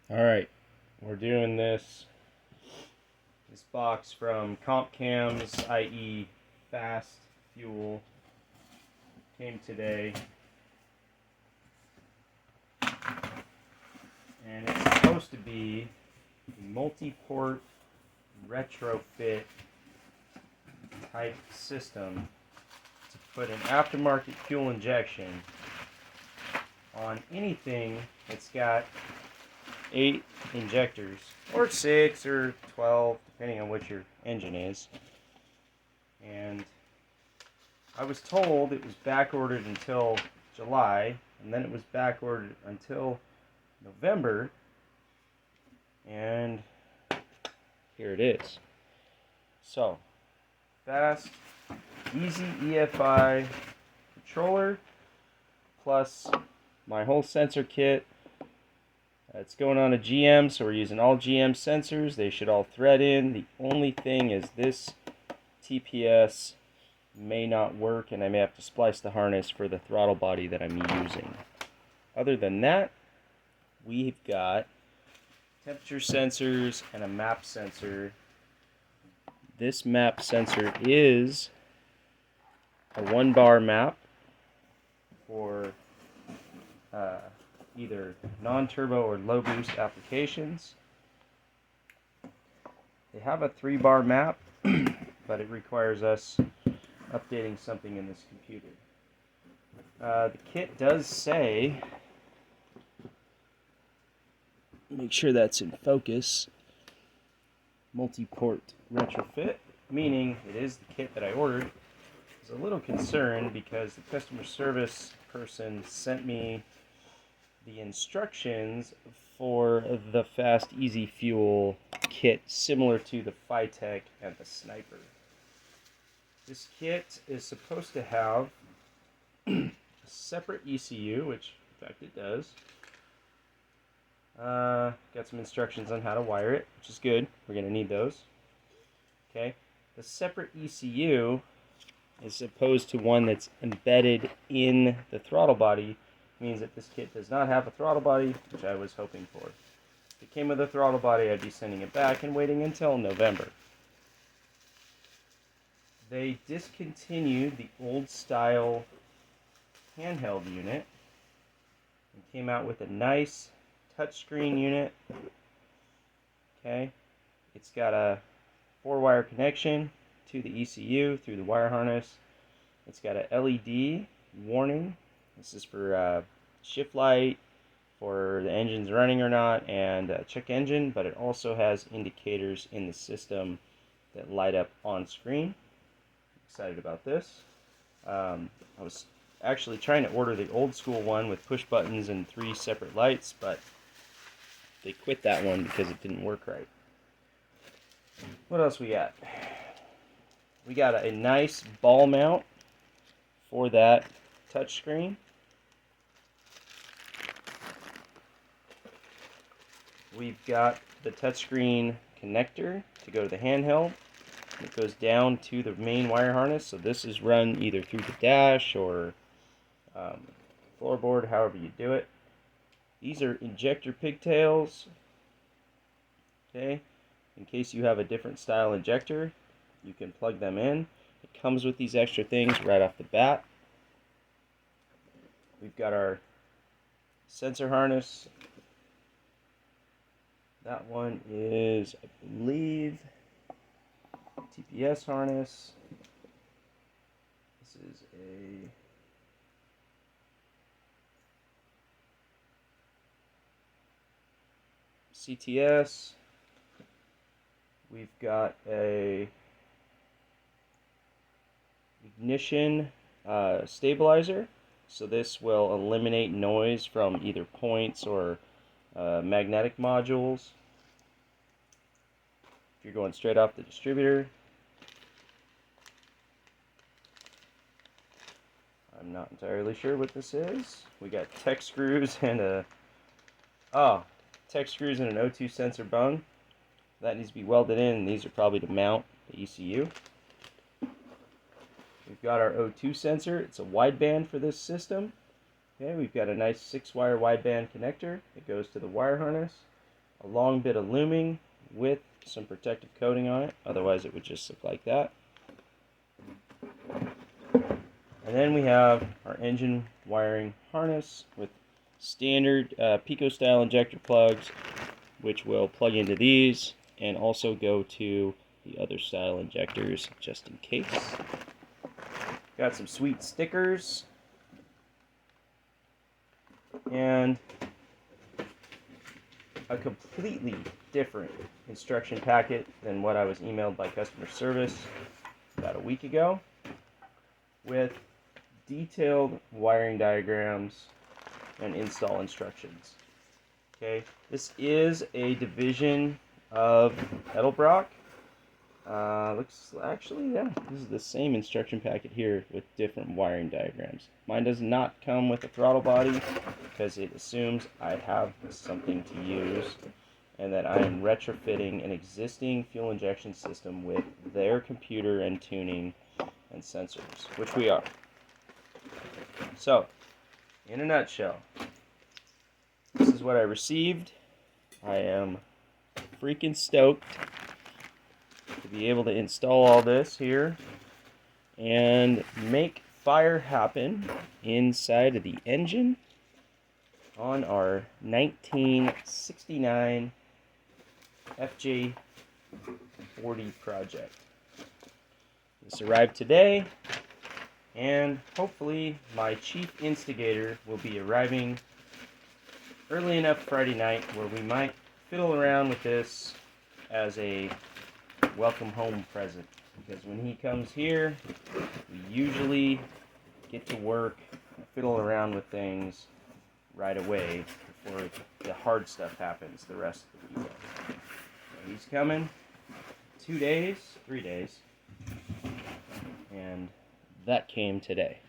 Alright, we're doing this box from Comp Cams, i.e. Fast Fuel, came today, and it's supposed to be a multi-port retrofit type system to put an aftermarket fuel injection on anything that's got 8 injectors, or 6 or 12, depending on what your engine is. And I was told it was back ordered until July, and then it was back ordered until November, and here it is. So, fast, easy EFI controller, plus my whole sensor kit. It's going on a GM, so we're using all GM sensors. They should all thread in. The only thing is this TPS may not work, and I may have to splice the harness for the throttle body that I'm using. Other than that, we've got temperature sensors and a map sensor. This map sensor is a 1-bar map for either non-turbo or low boost applications. They have a 3-bar map, but it requires us updating something in this computer. The kit does say, make sure that's in focus, multi-port retrofit, meaning it is the kit that I ordered. I was a little concerned because the customer service person sent me the instructions for the Fast Easy Fuel kit, similar to the Phytech and the Sniper. This kit is supposed to have a separate ECU, which in fact it does. Got some instructions on how to wire it, which is good. We're going to need those. Okay, the separate ECU is opposed to one that's embedded in the throttle body. Means that this kit does not have a throttle body, which I was hoping for. If it came with a throttle body, I'd be sending it back and waiting until November. They discontinued the old style handheld unit and came out with a nice touchscreen unit. Okay, it's got a 4-wire connection to the ECU through the wire harness. It's got a LED warning. This is for shift light, for the engine's running or not, and check engine, but it also has indicators in the system that light up on screen. Excited about this. I was actually trying to order the old school one with push buttons and 3 separate lights, but they quit that one because it didn't work right. What else we got? We got a nice ball mount for that touchscreen. We've got the touchscreen connector to go to the handheld. It goes down to the main wire harness, so this is run either through the dash or floorboard, however you do it. These are injector pigtails. Okay, in case you have a different style injector, you can plug them in. It comes with these extra things right off the bat. We've got our sensor harness. That one is, I believe, TPS harness. This is a CTS. We've got a ignition stabilizer. So this will eliminate noise from either points or magnetic modules. If you're going straight off the distributor, I'm not entirely sure what this is. We got tech screws and an O2 sensor bung. That needs to be welded in, and these are probably to mount the ECU. We've got our O2 sensor. It's a wideband for this system. Okay, we've got a nice 6-wire wideband connector that goes to the wire harness. a long bit of looming with some protective coating on it, otherwise it would just look like that. And then we have our engine wiring harness with standard Pico style injector plugs, which will plug into these and also go to the other style injectors just in case. Got some sweet stickers and a completely different instruction packet than what I was emailed by customer service about a week ago, with detailed wiring diagrams and install instructions. Okay, this is a division of Edelbrock. Looks actually, yeah, this is the same instruction packet here with different wiring diagrams. Mine does not come with a throttle body because it assumes I have something to use and that I am retrofitting an existing fuel injection system with their computer and tuning and sensors, which we are. So, in a nutshell, this is what I received. I am freaking stoked to be able to install all this here and make fire happen inside of the engine on our 1969 FJ40 project. This arrived today, and hopefully my chief instigator will be arriving early enough Friday night where we might fiddle around with this as a welcome home present, because when he comes here we usually get to work and fiddle around with things right away before the hard stuff happens the rest of the weekend. So he's coming 2 days, 3 days, and that came today.